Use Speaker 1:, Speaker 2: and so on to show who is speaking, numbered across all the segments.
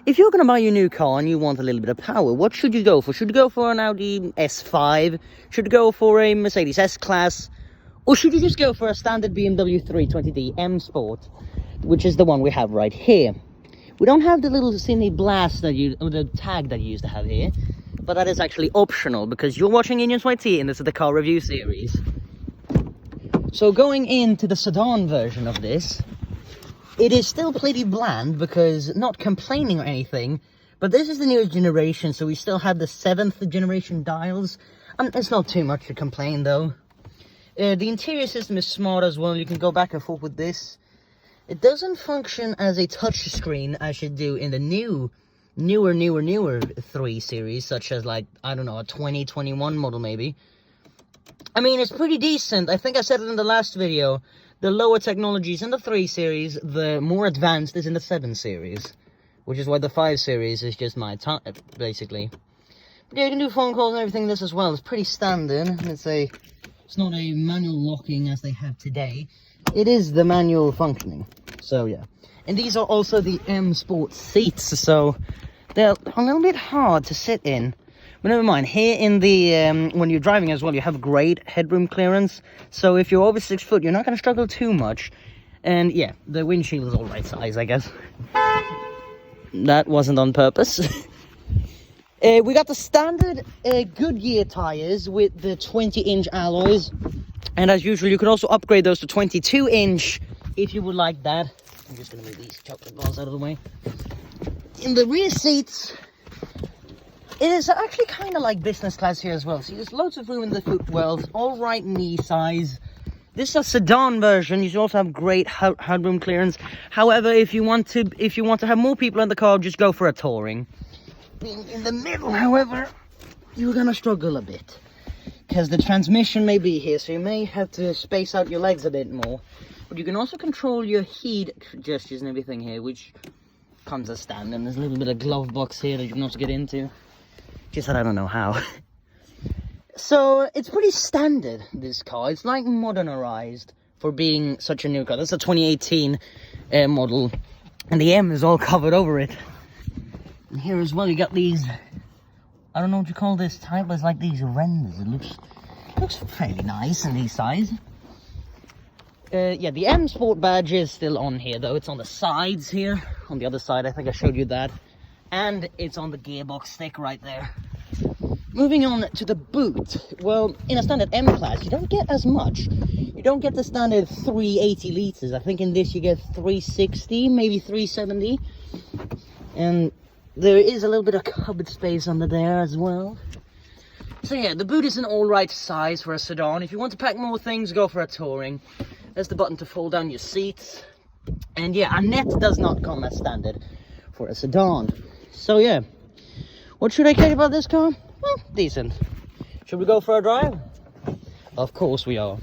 Speaker 1: if you're going to buy your new car and you want a little bit of power, what should you go for? Should you go for an Audi S5? Should you go for a Mercedes S-Class? Or should you just go for a standard BMW 320d M Sport, which is the one we have right here? We don't have the little cine blast that or the tag that you used to have here, but that is actually optional because you're watching Indians YT and this is the car review series. So going into the sedan version of this, it is still pretty bland because not complaining or anything, but this is the newest generation, so we still have the 7th generation dials, and it's not too much to complain though. The interior system is smart as well. You can go back and forth with this. It doesn't function as a touch screen as you do in the newer 3 series, such as, like, I don't know, a 2021 model maybe. I mean, it's pretty decent. I think I said it in the last video. The lower technology is in the 3 series, the more advanced is in the 7 series, which is why the 5 series is just my type, basically. But yeah, you can do phone calls and everything in this as well. It's pretty standard. It's not a manual locking as they have today. It is the manual functioning. So yeah. And these are also the M Sport seats, so they're a little bit hard to sit in. But never mind, here in the, when you're driving as well, you have great headroom clearance. So if you're over 6 foot, you're not going to struggle too much. And yeah, the windshield is all right size, I guess. That wasn't on purpose. We got the standard Goodyear tires with the 20-inch alloys. And as usual, you can also upgrade those to 22-inch if you would like that. I'm just going to move these chocolate bars out of the way. In the rear seats, it is actually kind of like business class here as well. See, there's loads of room in the footwells, all right knee size. This is a sedan version. You also have great headroom clearance. However, if you want to have more people in the car, just go for a touring. In the middle, however, you're gonna struggle a bit because the transmission may be here, so you may have to space out your legs a bit more. But you can also control your heat gestures and everything here, which comes as standard. And there's a little bit of glove box here that you can also get into. Just that I don't know how. So it's pretty standard, this car. It's like modernized for being such a new car. That's a 2018 model, and the M is all covered over it. And here as well, you got these, I don't know what you call this type, but it's like these renders. It looks fairly nice in these size. Yeah, the M Sport badge is still on here, though. It's on the sides here. On the other side, I think I showed you that. And it's on the gearbox stick right there. Moving on to the boot. Well, in a standard M class, you don't get as much. You don't get the standard 380 liters. I think in this you get 360, maybe 370. And there is a little bit of cupboard space under there as well. So yeah, the boot is an alright size for a sedan. If you want to pack more things, go for a touring. There's the button to fold down your seats. And yeah, a net does not come as standard for a sedan. So yeah, what should I say about this car? Well, decent. Should we go for a drive? Of course we are.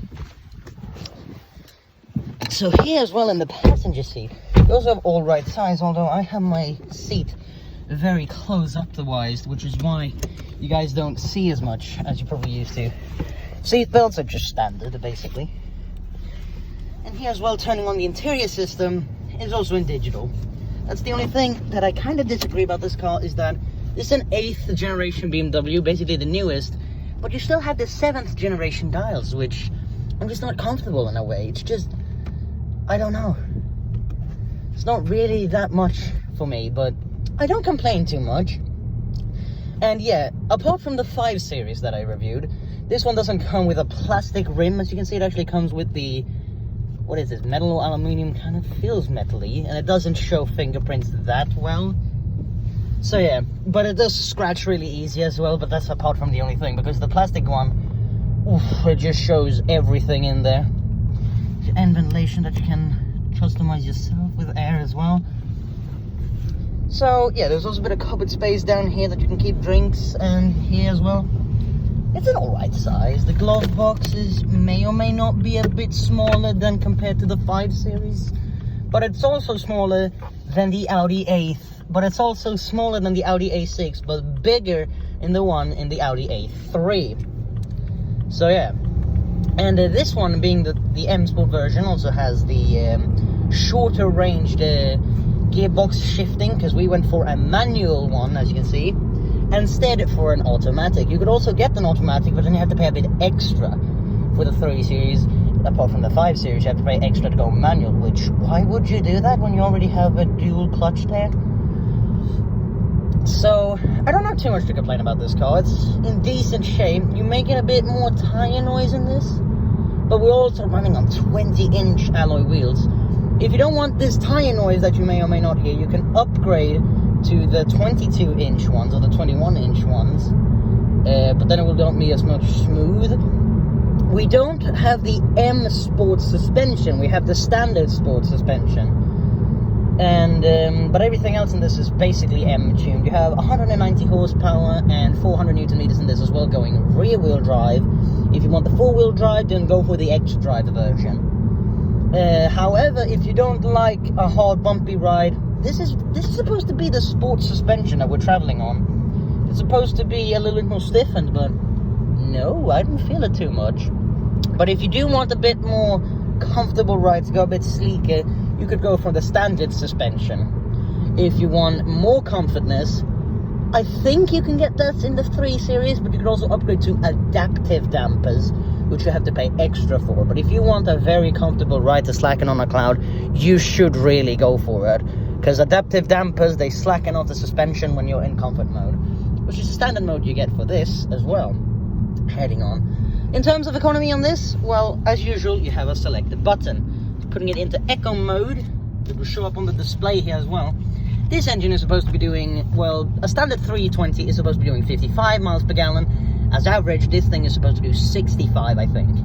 Speaker 1: So here as well in the passenger seat, you also have all right size, although I have my seat very close up the wise, which is why you guys don't see as much as you probably used to. Seat belts are just standard, basically. And here as well, turning on the interior system is also in digital. That's the only thing that I kind of disagree about this car, is that this is an 8th generation BMW, basically the newest, but you still have the 7th generation dials, which I'm just not comfortable in a way. It's just, I don't know. It's not really that much for me, but I don't complain too much. And yeah, apart from the 5 series that I reviewed, this one doesn't come with a plastic rim. As you can see, it actually comes with the, what is this, metal or aluminium, kind of feels metally, and it doesn't show fingerprints that well. So yeah, but it does scratch really easy as well, but that's apart from the only thing, because the plastic one, oof, it just shows everything in there. And ventilation that you can customize yourself with air as well. So yeah, there's also a bit of cupboard space down here that you can keep drinks, and here as well. It's an alright size. The glove boxes may or may not be a bit smaller than compared to the 5 series, but it's also smaller than the Audi A3, but it's also smaller than the Audi A6, but bigger in the one in the Audi A3. So yeah, and this one being the M Sport version also has the shorter ranged gearbox shifting, because we went for a manual one, as you can see, instead for an automatic. You could also get an automatic, but then you have to pay a bit extra for the 3 Series. Apart from the 5 Series, you have to pay extra to go manual, which, why would you do that when you already have a dual clutch there? So, I don't have too much to complain about this car. It's in decent shape. You may get a bit more tire noise in this, but we're also running on 20-inch alloy wheels. If you don't want this tire noise that you may or may not hear, you can upgrade to the 22-inch ones or the 21-inch ones, but then it will not be as much smooth. We don't have the M Sport suspension, we have the standard Sport suspension. And but everything else in this is basically M tuned. You have 190 horsepower and 400 Newton meters in this as well, going rear wheel drive. If you want the 4-wheel drive, then go for the X-Drive version. However, if you don't like a hard bumpy ride, this is supposed to be the Sport suspension that we're traveling on. It's supposed to be a little bit more stiffened, but no, I didn't feel it too much. But if you do want a bit more comfortable rides, go a bit sleeker, you could go for the standard suspension. If you want more comfortness, I think you can get that in the 3 Series, but you can also upgrade to adaptive dampers, which you have to pay extra for. But if you want a very comfortable ride to slacken on a cloud, you should really go for it. Because adaptive dampers, they slacken off the suspension when you're in comfort mode, which is the standard mode you get for this as well. Heading on. In terms of economy on this, well, as usual, you have a selected button. Putting it into eco mode, it will show up on the display here as well. This engine is supposed to be doing, well, a standard 320 is supposed to be doing 55 miles per gallon. As average, this thing is supposed to do 65, I think.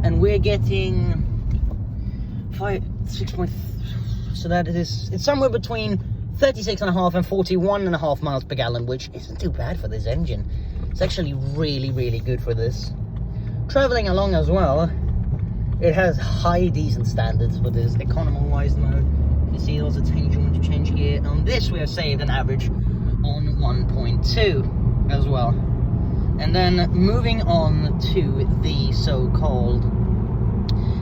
Speaker 1: And we're getting 6. So that is, it's somewhere between 36.5 and 41.5 miles per gallon, which isn't too bad for this engine. It's actually really, really good for this. Traveling along as well, it has high decent standards for this economy-wise mode. You see also change when you change gear. On this we have saved an average on 1.2 as well. And then moving on to the so-called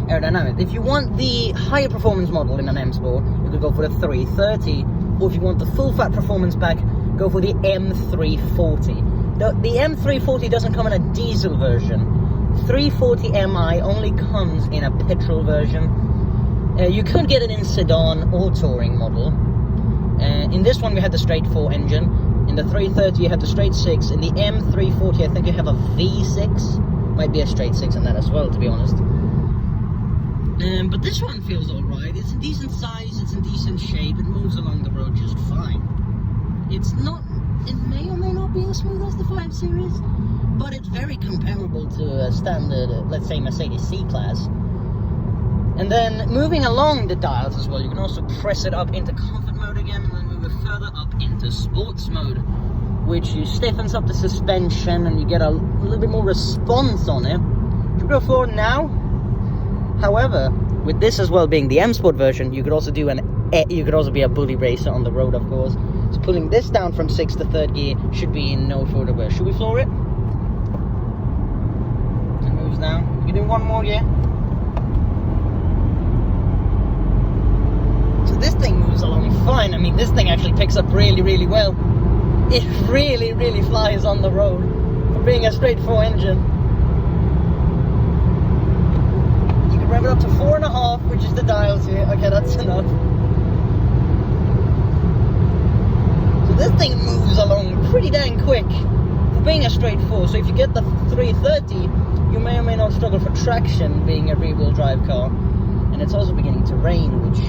Speaker 1: aerodynamic. If you want the higher performance model in an M Sport, you could go for the 330. Or if you want the full fat performance pack, go for the M340. The M340 doesn't come in a diesel version. 340 Mi only comes in a petrol version. You could get it in sedan or touring model. In this one we had the straight 4 engine. In the 330 you had the straight 6. In the M340 I think you have a V6. Might be a straight 6 in that as well, to be honest. But this one feels alright. It's a decent size, it's in decent shape, it moves along the road just fine. It's not, it may or may not be as smooth as the 5 Series, but it's very comparable to a standard, let's say, Mercedes C-Class. And then moving along the dials as well, you can also press it up into comfort mode again, and then move it further up into sports mode, which stiffens up the suspension and you get a little bit more response on it. Should we go forward now? However, with this as well being the M Sport version, you could also do you could also be a bully racer on the road, of course. So pulling this down from 6th to 3rd gear should be in no further way. Should we floor it? It moves down. You can do one more gear. So this thing moves along fine. I mean, this thing actually picks up really, really well. It really, really flies on the road for being a straight 4 engine. You can rev it up to 4.5, which is the dials here. Okay, that's enough. So this thing moves along pretty dang quick for being a straight 4. So if you get the 330, you may or may not struggle for traction being a rear-wheel drive car. And it's also beginning to rain, which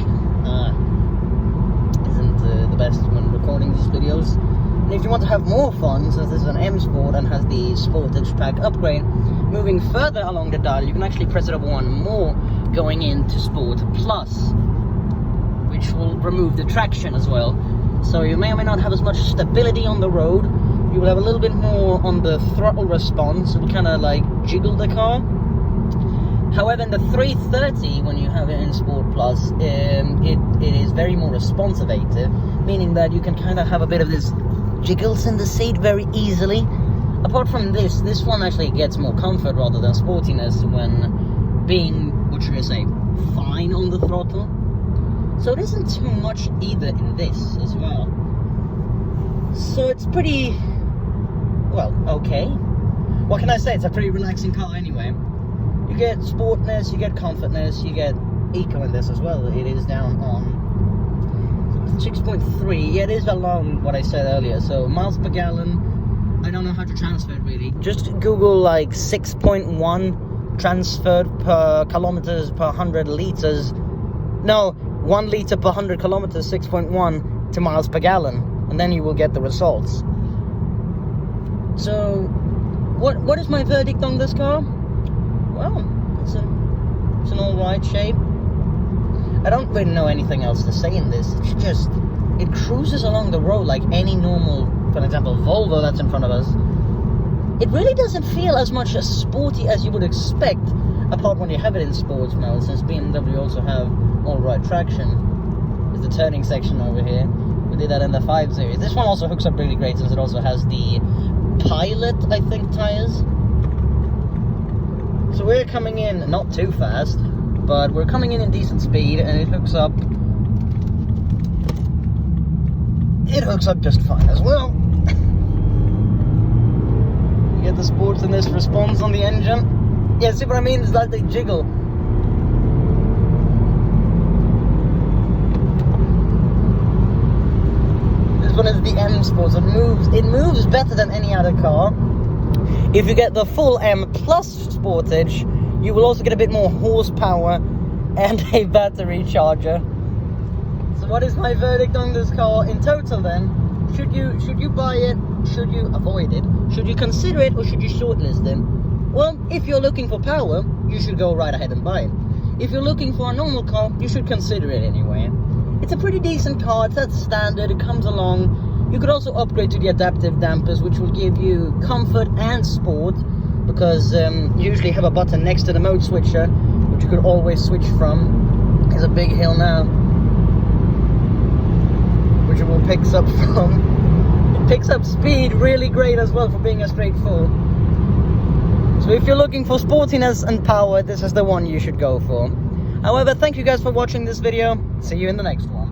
Speaker 1: isn't the best when recording these videos. And if you want to have more fun, since this is an M Sport and has the Sportage Pack upgrade, moving further along the dial, you can actually press it up one more, going into Sport Plus, which will remove the traction as well. So you may or may not have as much stability on the road. You will have a little bit more on the throttle response. It will kind of like jiggle the car. However, in the 330, when you have it in Sport Plus, it is very more responsivative, meaning that you can kind of have a bit of this jiggles in the seat very easily. Apart from this one actually gets more comfort rather than sportiness when being, what should I say, fine on the throttle. So it isn't too much either in this as well. So it's pretty, well, okay. What can I say? It's a pretty relaxing car anyway. You get sportness, you get comfortness, you get eco in this as well. It is down on 6.3. Yeah, it is along what I said earlier. So miles per gallon, I don't know how to transfer it really. Just Google like 6.1 transferred per kilometers per 100 liters. No, 1 liter per 100 kilometers, 6.1 to miles per gallon. And then you will get the results. So, what is my verdict on this car? Well, it's an alright shape. I don't really know anything else to say in this. It's just, it cruises along the road like any normal, for example, Volvo that's in front of us. It really doesn't feel as much as sporty as you would expect, apart when you have it in sports mode, since BMW also have all-right traction. There's the turning section over here. We did that in the 5 Series. This one also hooks up really great since it also has the Pilot, I think, tires. So we're coming in not too fast, but we're coming in decent speed, and it hooks up. It hooks up just fine as well. You get the sports in this response on the engine. Yeah, see what I mean? It's like they jiggle. This one is the M Sport. It moves better than any other car. If you get the full M plus Sportage, you will also get a bit more horsepower and a battery charger. So what is my verdict on this car in total then? Should you buy it? Should you avoid it? Should you consider it, or should you shortlist it? Well, if you're looking for power, you should go right ahead and buy it. If you're looking for a normal car, you should consider it anyway. It's a pretty decent car. It's that standard. It comes along. You could also upgrade to the adaptive dampers, which will give you comfort and sport, because you usually have a button next to the mode switcher, which you could always switch from. There's a big hill now, which it will picks up from. It picks up speed really great as well for being a straight four. So if you're looking for sportiness and power, this is the one you should go for. However, thank you guys for watching this video. See you in the next one.